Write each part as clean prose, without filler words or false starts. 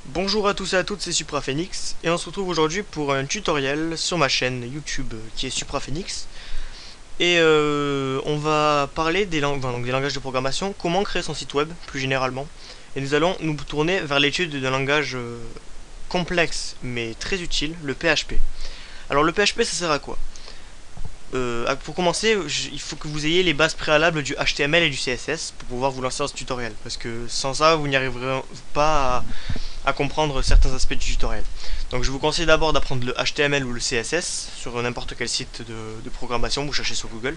Bonjour à tous et à toutes, c'est SupraPhoenix et on se retrouve aujourd'hui pour un tutoriel sur ma chaîne YouTube qui est SupraPhoenix et on va parler donc des langages de programmation, comment créer son site web plus généralement, et nous allons nous tourner vers l'étude d'un langage complexe mais très utile, le PHP. Alors le PHP ça sert à quoi? Pour commencer, il faut que vous ayez les bases préalables du HTML et du CSS pour pouvoir vous lancer dans ce tutoriel, parce que sans ça vous n'y arriverez pas à comprendre certains aspects du tutoriel. Donc je vous conseille d'abord d'apprendre le HTML ou le CSS sur n'importe quel site de programmation, vous cherchez sur Google.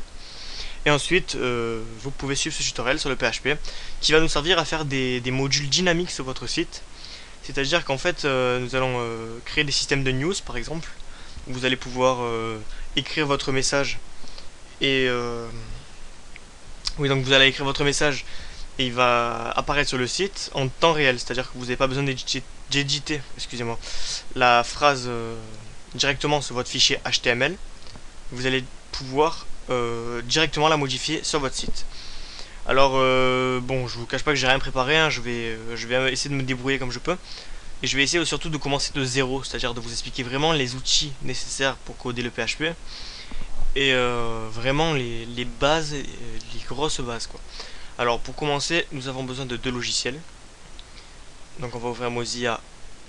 Et ensuite, vous pouvez suivre ce tutoriel sur le PHP qui va nous servir à faire des modules dynamiques sur votre site. C'est-à-dire qu'en fait, nous allons créer des systèmes de news par exemple, où vous allez pouvoir écrire votre message et oui, donc vous allez écrire votre message et il va apparaître sur le site en temps réel, c'est-à-dire que vous n'avez pas besoin d'éditer la phrase directement sur votre fichier HTML. Vous allez pouvoir directement la modifier sur votre site. Alors bon, je vous cache pas que j'ai rien préparé, hein, je vais essayer de me débrouiller comme je peux. Et je vais essayer surtout de commencer de zéro, c'est-à-dire de vous expliquer vraiment les outils nécessaires pour coder le PHP. Et vraiment les bases, les grosses bases quoi. Alors pour commencer, nous avons besoin de deux logiciels. Donc on va ouvrir Mozilla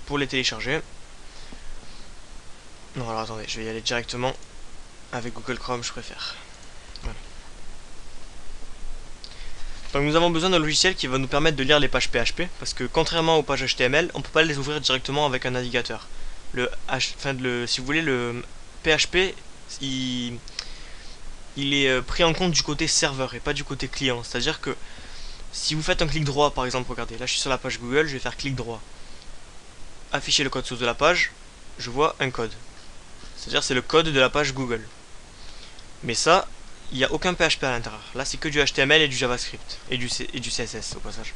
pour les télécharger. Non, alors attendez, je vais y aller directement avec Google Chrome, je préfère. Voilà. Donc nous avons besoin d'un logiciel qui va nous permettre de lire les pages PHP, parce que contrairement aux pages HTML, on ne peut pas les ouvrir directement avec un navigateur. Si vous voulez, le PHP, il est pris en compte du côté serveur et pas du côté client. C'est-à-dire que si vous faites un clic droit, par exemple, regardez, là je suis sur la page Google, je vais faire clic droit. Afficher le code source de la page, je vois un code. C'est-à-dire c'est le code de la page Google. Mais ça, il n'y a aucun PHP à l'intérieur. Là c'est que du HTML et du JavaScript. Et du CSS au passage.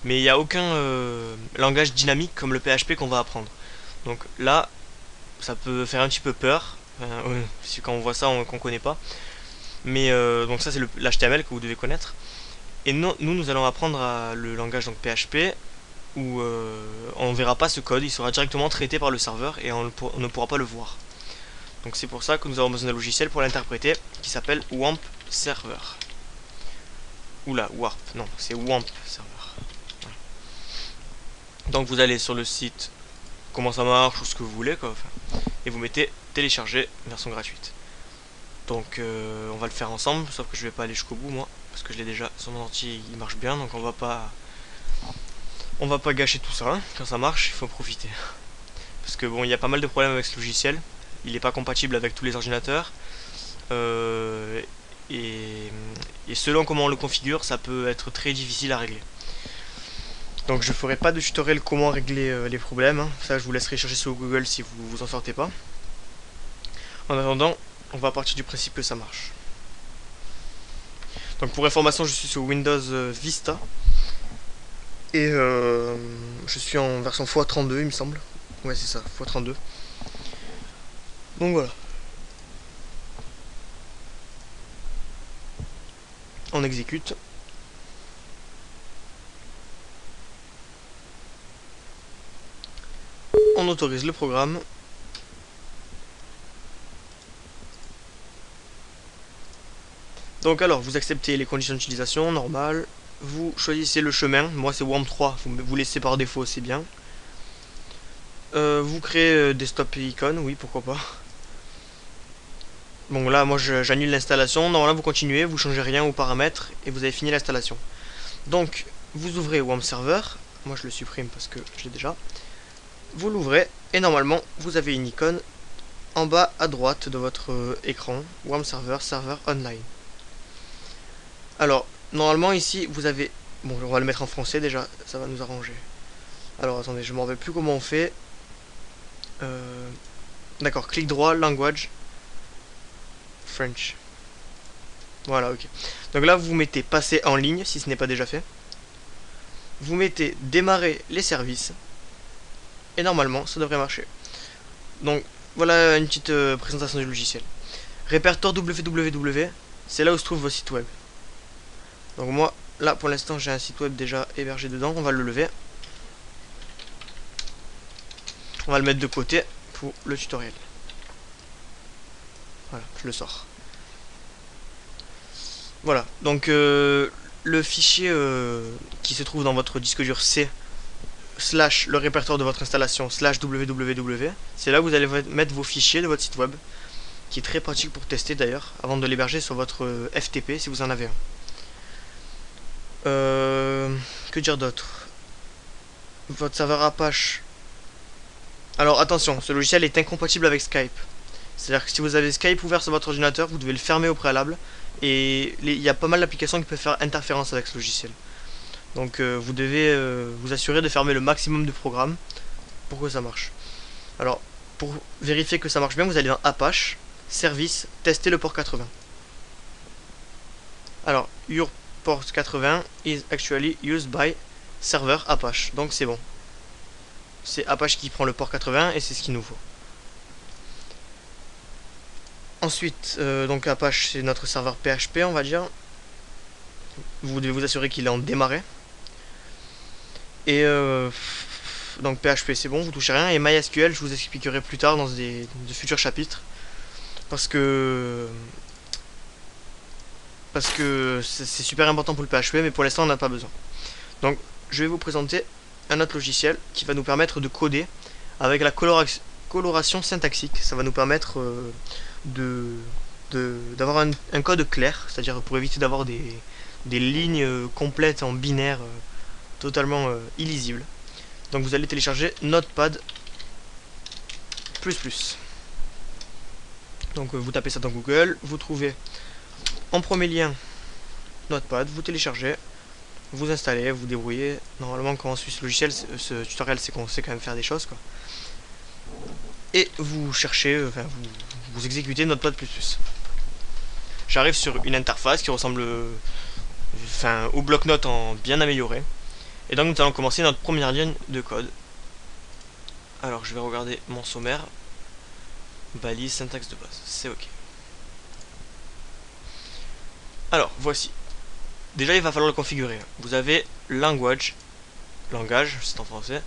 Mais il n'y a aucun langage dynamique comme le PHP qu'on va apprendre. Donc là, ça peut faire un petit peu peur. Si quand on voit ça, qu'on ne connaît pas. Mais donc ça c'est l'HTML que vous devez connaître. Et nous allons apprendre le langage donc PHP où on ne verra pas ce code, il sera directement traité par le serveur et on ne pourra pas le voir. Donc c'est pour ça que nous avons besoin d'un logiciel pour l'interpréter qui s'appelle WAMP Server. Oula, Warp, non, c'est WAMP Server. Voilà. Donc vous allez sur le site, comment ça marche ou ce que vous voulez quoi, et vous mettez télécharger version gratuite. Donc on va le faire ensemble, sauf que je vais pas aller jusqu'au bout moi, parce que je l'ai déjà sur mon ordi, il marche bien, donc on va pas gâcher tout ça, hein. Quand ça marche, il faut profiter. Parce que bon, il y a pas mal de problèmes avec ce logiciel, il n'est pas compatible avec tous les ordinateurs, et selon comment on le configure, ça peut être très difficile à régler. Donc je ferai pas de tutoriel comment régler les problèmes, hein. Ça je vous laisserai chercher sur Google si vous vous en sortez pas. En attendant, on va partir du principe que ça marche. Donc pour information, je suis sur Windows Vista. Et je suis en version x32 il me semble. Ouais c'est ça, x32. Donc voilà. On exécute. On autorise le programme. Donc alors, vous acceptez les conditions d'utilisation, normal. Vous choisissez le chemin, moi c'est WAMP 3, vous laissez par défaut, c'est bien. Vous créez des stop et icônes, oui pourquoi pas. Bon là moi j'annule l'installation, normalement vous continuez, vous changez rien aux paramètres et vous avez fini l'installation. Donc vous ouvrez WAMP Server, moi je le supprime parce que je l'ai déjà. Vous l'ouvrez et normalement vous avez une icône en bas à droite de votre écran, WAMP Server, Server Online. Alors normalement ici vous avez, bon on va le mettre en français déjà, ça va nous arranger. Alors attendez, je m'en rappelle plus comment on fait. D'accord, clic droit, language, French. Voilà, ok. Donc là, vous mettez passer en ligne, si ce n'est pas déjà fait. Vous mettez démarrer les services. Et normalement, ça devrait marcher. Donc, voilà une petite présentation du logiciel. Répertoire www, c'est là où se trouve vos sites web. Donc moi, là, pour l'instant, j'ai un site web déjà hébergé dedans. On va le lever. On va le mettre de côté pour le tutoriel. Voilà, je le sors. Voilà, donc le fichier qui se trouve dans votre disque dur C / le répertoire de votre installation / www, c'est là où vous allez mettre vos fichiers de votre site web, qui est très pratique pour tester d'ailleurs, avant de l'héberger sur votre FTP si vous en avez un. Que dire d'autre? Votre serveur Apache. Alors attention, ce logiciel est incompatible avec Skype. C'est-à-dire que si vous avez Skype ouvert sur votre ordinateur, vous devez le fermer au préalable. Et il y a pas mal d'applications qui peuvent faire interférence avec ce logiciel. Donc vous devez vous assurer de fermer le maximum de programmes pour que ça marche. Alors, pour vérifier que ça marche bien, vous allez dans Apache, Service, tester le port 80. Alors, your port 80 is actually used by server Apache. Donc c'est bon. C'est Apache qui prend le port 80 et c'est ce qu'il nous faut. Ensuite, donc Apache c'est notre serveur PHP, on va dire. Vous devez vous assurer qu'il est en démarré. Et donc PHP c'est bon, vous touchez rien. Et MySQL, je vous expliquerai plus tard dans de futurs chapitres. Parce que c'est super important pour le PHP, mais pour l'instant on n'a pas besoin. Donc je vais vous présenter un autre logiciel qui va nous permettre de coder avec la coloration syntaxique. Ça va nous permettre d'avoir un code clair, c'est-à-dire pour éviter d'avoir des lignes complètes en binaire totalement illisibles. Donc vous allez télécharger Notepad++. Donc vous tapez ça dans Google, vous trouvez en premier lien Notepad, vous téléchargez, vous installez, vous débrouillez. Normalement quand on suit ce logiciel, ce tutoriel, c'est qu'on sait quand même faire des choses quoi. Et vous cherchez, enfin vous exécutez Notepad++. J'arrive sur une interface qui ressemble au bloc-notes en bien amélioré. Et donc nous allons commencer notre première ligne de code. Alors je vais regarder mon sommaire. Balise, syntaxe de base, c'est ok. Alors voici. Déjà il va falloir le configurer. Vous avez langage, c'est en français,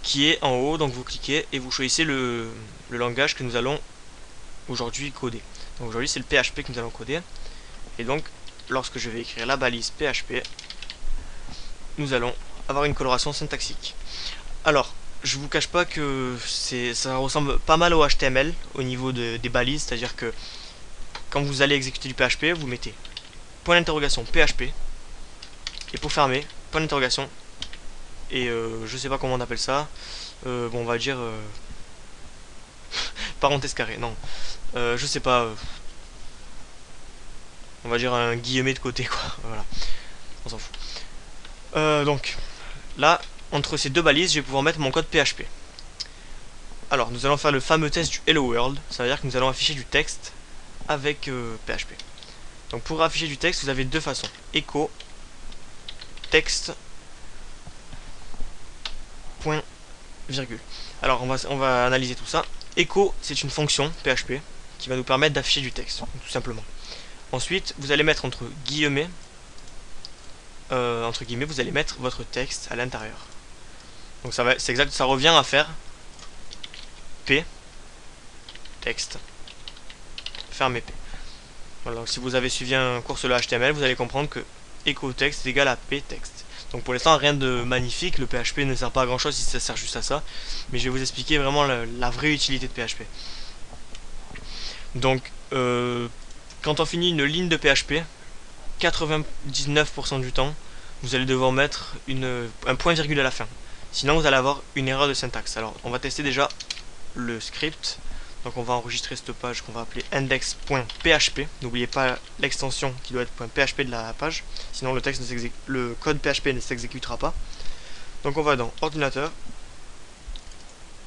qui est en haut, donc vous cliquez et vous choisissez le langage que nous allons aujourd'hui coder. Donc aujourd'hui c'est le PHP que nous allons coder. Et donc lorsque je vais écrire la balise PHP, nous allons avoir une coloration syntaxique. Alors je vous cache pas que ça ressemble pas mal au HTML au niveau des balises, c'est-à-dire que quand vous allez exécuter du PHP, vous mettez point d'interrogation PHP et pour fermer, point d'interrogation et je sais pas comment on appelle ça, bon on va dire parenthèse carrée, non, je sais pas, on va dire un guillemet de côté quoi, voilà, on s'en fout. Donc là, entre ces deux balises, je vais pouvoir mettre mon code PHP. Alors, nous allons faire le fameux test du Hello World. Ça veut dire que nous allons afficher du texte avec PHP. Donc, pour afficher du texte, vous avez deux façons. Echo, texte, point, virgule. Alors, on va analyser tout ça. Echo, c'est une fonction PHP qui va nous permettre d'afficher du texte, tout simplement. Ensuite, vous allez mettre entre guillemets, vous allez mettre votre texte à l'intérieur. Donc ça revient à faire P texte fermé P. Voilà, donc si vous avez suivi un cours sur le HTML, vous allez comprendre que echo texte est égal à P texte. Donc pour l'instant rien de magnifique, le PHP ne sert pas à grand chose si ça sert juste à ça, mais je vais vous expliquer vraiment la vraie utilité de PHP. Donc quand on finit une ligne de PHP, 99% du temps, vous allez devoir mettre un point virgule à la fin. Sinon vous allez avoir une erreur de syntaxe. Alors on va tester déjà le script. Donc on va enregistrer cette page qu'on va appeler index.php. N'oubliez pas l'extension qui doit être .php de la page. Sinon le code PHP ne s'exécutera pas. Donc on va dans ordinateur,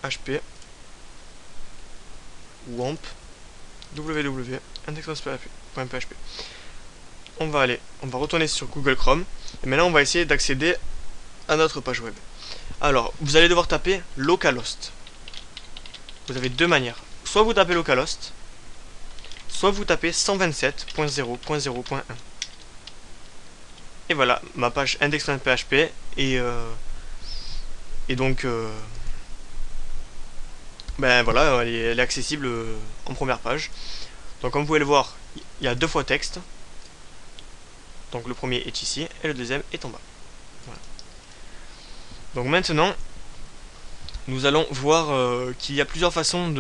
HP, wamp, www, index.php. On va retourner sur Google Chrome. Et maintenant on va essayer d'accéder à notre page web. Alors, vous allez devoir taper localhost. Vous avez deux manières. Soit vous tapez localhost, soit vous tapez 127.0.0.1. Et voilà, ma page index.php et donc Ben voilà, elle est accessible en première page. Donc comme vous pouvez le voir, il y a deux fois texte. Donc le premier est ici et le deuxième est en bas. Voilà. Donc maintenant, nous allons voir qu'il y a plusieurs façons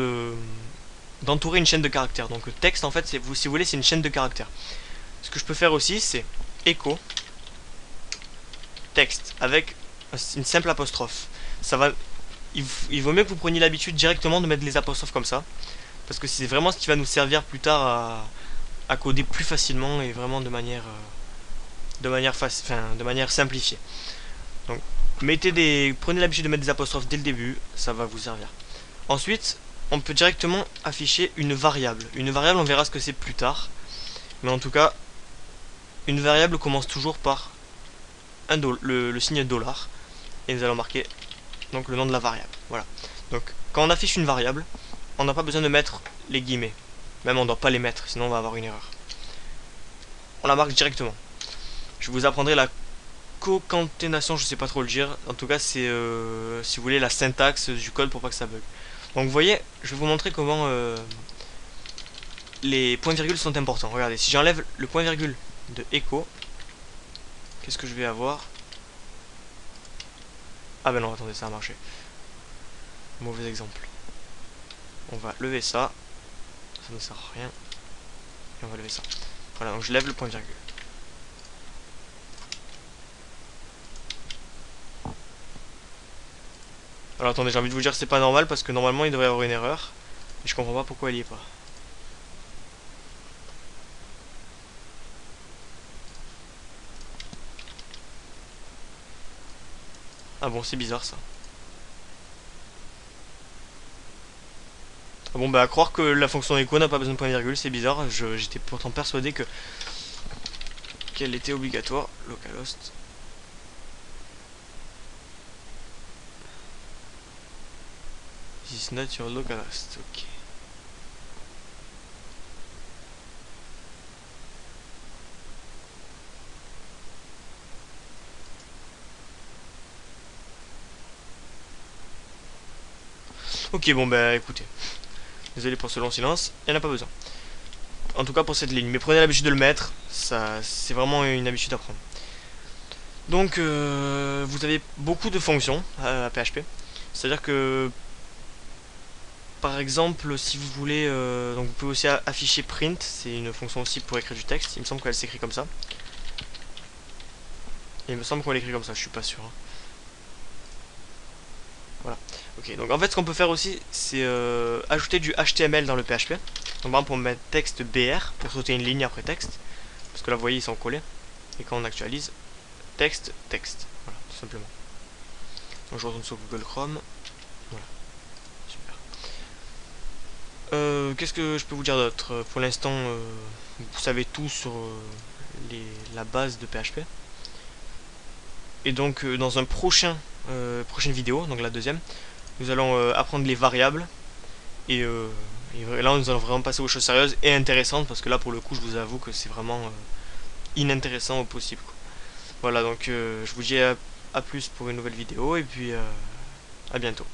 d'entourer une chaîne de caractères. Donc le texte, en fait, si vous voulez, c'est une chaîne de caractères. Ce que je peux faire aussi, c'est echo texte avec une simple apostrophe. Ça va, il vaut mieux que vous preniez l'habitude directement de mettre les apostrophes comme ça, parce que c'est vraiment ce qui va nous servir plus tard à coder plus facilement et vraiment de manière simplifiée. Donc prenez l'habitude de mettre des apostrophes dès le début, ça va vous servir. Ensuite, on peut directement afficher une variable. Une variable, on verra ce que c'est plus tard, mais en tout cas, une variable commence toujours par le signe dollar et nous allons marquer donc le nom de la variable. Voilà. Donc quand on affiche une variable, on n'a pas besoin de mettre les guillemets. Même on ne doit pas les mettre, sinon on va avoir une erreur. On la marque directement. Je vous apprendrai la concaténation, je sais pas trop le dire. En tout cas, c'est si vous voulez la syntaxe du code pour pas que ça bug. Donc vous voyez, je vais vous montrer comment les points-virgules sont importants. Regardez, si j'enlève le point-virgule de echo, qu'est-ce que je vais avoir? Ah ben non, attendez, ça a marché. Mauvais exemple. On va lever ça. Ça ne sert à rien. Et on va lever ça. Voilà, donc je lève le point-virgule. Alors attendez, j'ai envie de vous dire que c'est pas normal parce que normalement il devrait y avoir une erreur. Et je comprends pas pourquoi elle y est pas. Ah bon, c'est bizarre ça. Ah bon, bah à croire que la fonction echo n'a pas besoin de point virgule, c'est bizarre. J'étais pourtant persuadé qu'elle était obligatoire. Localhost. This is not your localhost. Ok. Ok, bon bah écoutez. Désolé pour ce long silence, il n'y en a pas besoin. En tout cas pour cette ligne. Mais prenez l'habitude de le mettre, c'est vraiment une habitude à prendre. Donc vous avez beaucoup de fonctions à PHP. C'est-à-dire que par exemple si vous voulez, donc vous pouvez aussi afficher print, c'est une fonction aussi pour écrire du texte. Il me semble qu'elle s'écrit comme ça. Et il me semble qu'on l'écrit comme ça, je suis pas sûr. Hein. Voilà. Ok, donc en fait ce qu'on peut faire aussi c'est ajouter du HTML dans le PHP. Donc par exemple on met texte BR pour sauter une ligne après texte. Parce que là vous voyez ils sont collés. Et quand on actualise, texte, texte. Voilà, tout simplement. Donc je retourne sur Google Chrome. Voilà, super. Qu'est-ce que je peux vous dire d'autre? Pour l'instant, vous savez tout sur la base de PHP. Et donc dans un prochaine vidéo, donc la deuxième, nous allons apprendre les variables. Et là nous allons vraiment passer aux choses sérieuses et intéressantes. Parce que là pour le coup je vous avoue que c'est vraiment inintéressant au possible. Quoi. Voilà, donc je vous dis à plus pour une nouvelle vidéo et puis à bientôt.